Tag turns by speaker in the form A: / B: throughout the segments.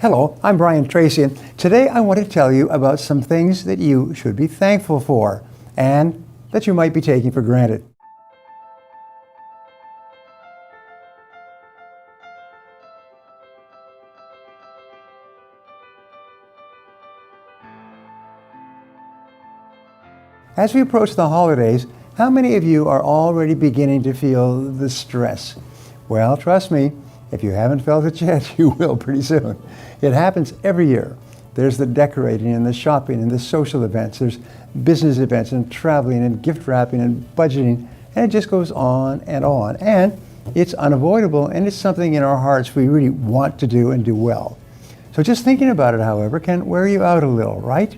A: Hello, I'm Tracy, and today I want to tell you about some things that you should be thankful for and that you might be taking for granted. As we approach the holidays, how many of you are already beginning to feel the stress? Well, trust me, if you haven't felt it yet, you will pretty soon. It happens every year. There's the decorating and the shopping and the social events. There's business events and traveling and gift wrapping and budgeting, and it just goes on and on. And it's unavoidable, and it's something in our hearts we really want to do and do well. So just thinking about it, however, can wear you out a little, right?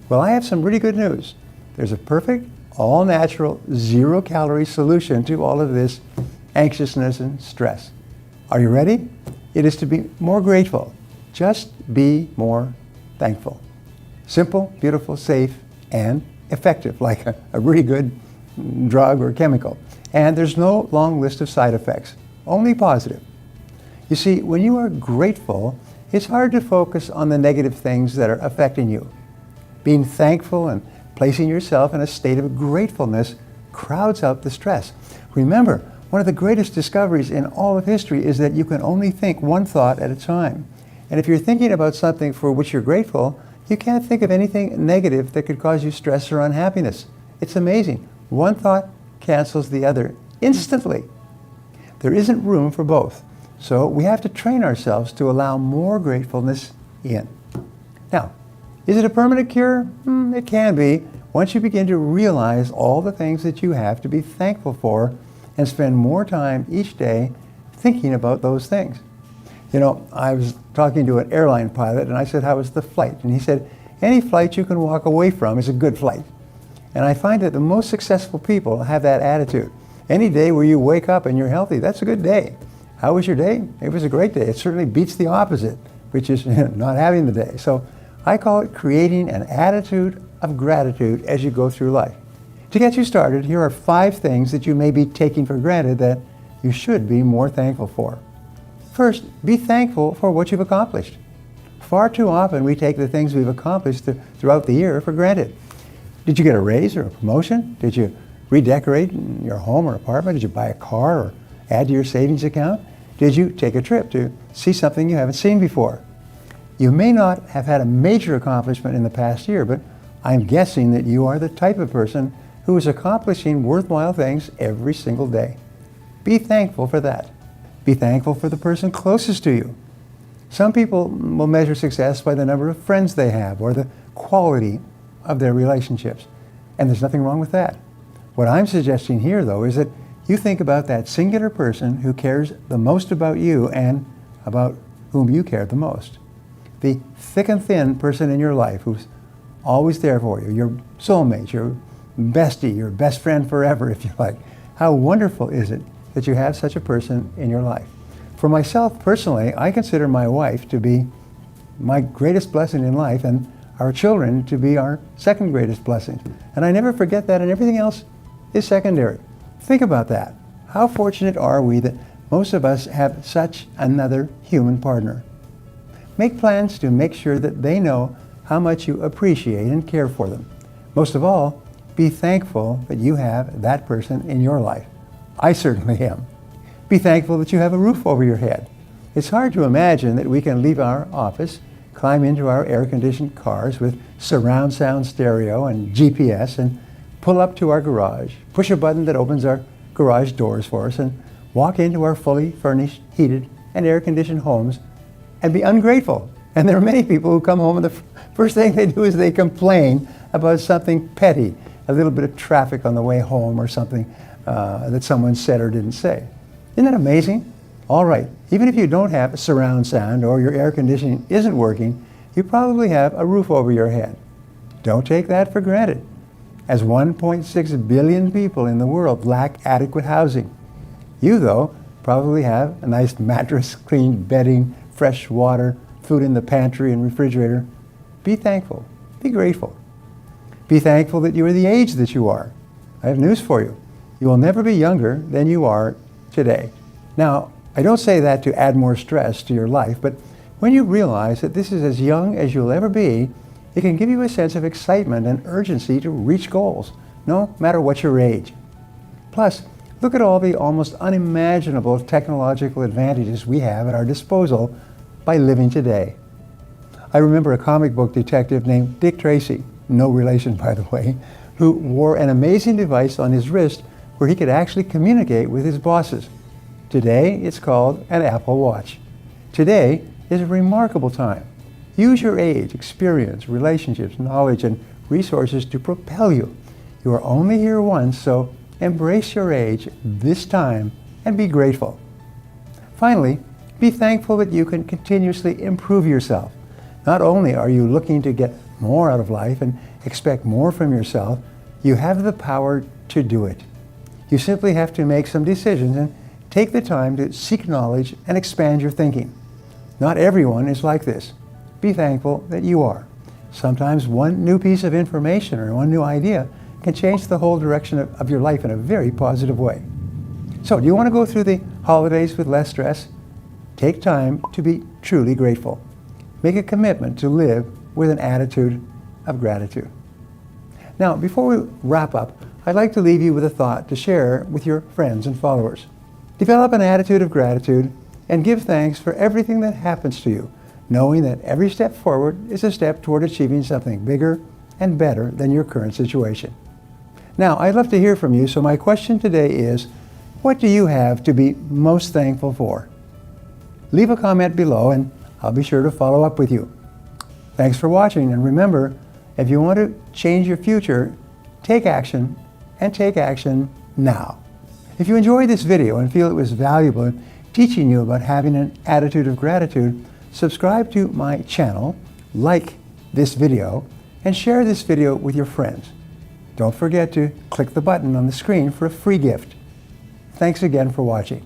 A: Well, I have some really good news. There's a perfect, all-natural, zero-calorie solution to all of this anxiousness and stress. Are you ready? It is to be more grateful. Just be more thankful. Simple, beautiful, safe, and effective, like a really good drug or chemical. And there's no long list of side effects, only positive. You see, when you are grateful, it's hard to focus on the negative things that are affecting you. Being thankful and placing yourself in a state of gratefulness crowds out the stress. Remember, one of the greatest discoveries in all of history is that you can only think one thought at a time. And if you're thinking about something for which you're grateful, you can't think of anything negative that could cause you stress or unhappiness. It's amazing. One thought cancels the other instantly. There isn't room for both. So we have to train ourselves to allow more gratefulness in. Now, is it a permanent cure? It can be, once you begin to realize all the things that you have to be thankful for and spend more time each day thinking about those things. You know, I was talking to an airline pilot and I said, how was the flight? And he said, any flight you can walk away from is a good flight. And I find that the most successful people have that attitude. Any day where you wake up and you're healthy, that's a good day. How was your day? It was a great day. It certainly beats the opposite, which is not having the day. So I call it creating an attitude of gratitude as you go through life. To get you started, here are 5 things that you may be taking for granted that you should be more thankful for. First, be thankful for what you've accomplished. Far too often we take the things we've accomplished throughout the year for granted. Did you get a raise or a promotion? Did you redecorate your home or apartment? Did you buy a car or add to your savings account? Did you take a trip to see something you haven't seen before? You may not have had a major accomplishment in the past year, but I'm guessing that you are the type of person who is accomplishing worthwhile things every single day. Be thankful for that. Be thankful for the person closest to you. Some people will measure success by the number of friends they have or the quality of their relationships. And there's nothing wrong with that. What I'm suggesting here, though, is that you think about that singular person who cares the most about you and about whom you care the most. The thick and thin person in your life who's always there for you, your soulmate, your bestie, your best friend forever, if you like. How wonderful is it that you have such a person in your life? For myself, personally, I consider my wife to be my greatest blessing in life and our children to be our second greatest blessing. And I never forget that, and everything else is secondary. Think about that. How fortunate are we that most of us have such another human partner? Make plans to make sure that they know how much you appreciate and care for them. Most of all, be thankful that you have that person in your life. I certainly am. Be thankful that you have a roof over your head. It's hard to imagine that we can leave our office, climb into our air-conditioned cars with surround sound stereo and GPS, and pull up to our garage, push a button that opens our garage doors for us, and walk into our fully furnished, heated, and air-conditioned homes and be ungrateful. And there are many people who come home and the first thing they do is they complain about something petty, a little bit of traffic on the way home or something that someone said or didn't say. Isn't that amazing? All right, even if you don't have surround sound or your air conditioning isn't working, you probably have a roof over your head. Don't take that for granted, as 1.6 billion people in the world lack adequate housing. You, though, probably have a nice mattress, clean bedding, fresh water, food in the pantry and refrigerator. Be thankful. Be grateful. Be thankful that you are the age that you are. I have news for you. You will never be younger than you are today. Now, I don't say that to add more stress to your life, but When you realize that this is as young as you'll ever be, it can give you a sense of excitement and urgency to reach goals, no matter what your age. Plus, look at all the almost unimaginable technological advantages we have at our disposal by living today. I remember a comic book detective named Dick Tracy, no relation by the way, who wore an amazing device on his wrist where he could actually communicate with his bosses. Today, it's called an Apple Watch. Today is a remarkable time. Use your age, experience, relationships, knowledge, and resources to propel you. You are only here once, so embrace your age this time and be grateful. Finally, be thankful that you can continuously improve yourself. Not only are you looking to get more out of life and expect more from yourself, you have the power to do it. You simply have to make some decisions and take the time to seek knowledge and expand your thinking. Not everyone is like this. Be thankful that you are. Sometimes one new piece of information or one new idea can change the whole direction of your life in a very positive way. So, do you want to go through the holidays with less stress? Take time to be truly grateful. Make a commitment to live with an attitude of gratitude. Now, before we wrap up, I'd like to leave you with a thought to share with your friends and followers. Develop an attitude of gratitude and give thanks for everything that happens to you, knowing that every step forward is a step toward achieving something bigger and better than your current situation. Now, I'd love to hear from you, so my question today is, what do you have to be most thankful for? Leave a comment below and I'll be sure to follow up with you. Thanks for watching, and remember, if you want to change your future, take action, and take action now. If you enjoyed this video and feel it was valuable in teaching you about having an attitude of gratitude, subscribe to my channel, like this video, and share this video with your friends. Don't forget to click the button on the screen for a free gift. Thanks again for watching.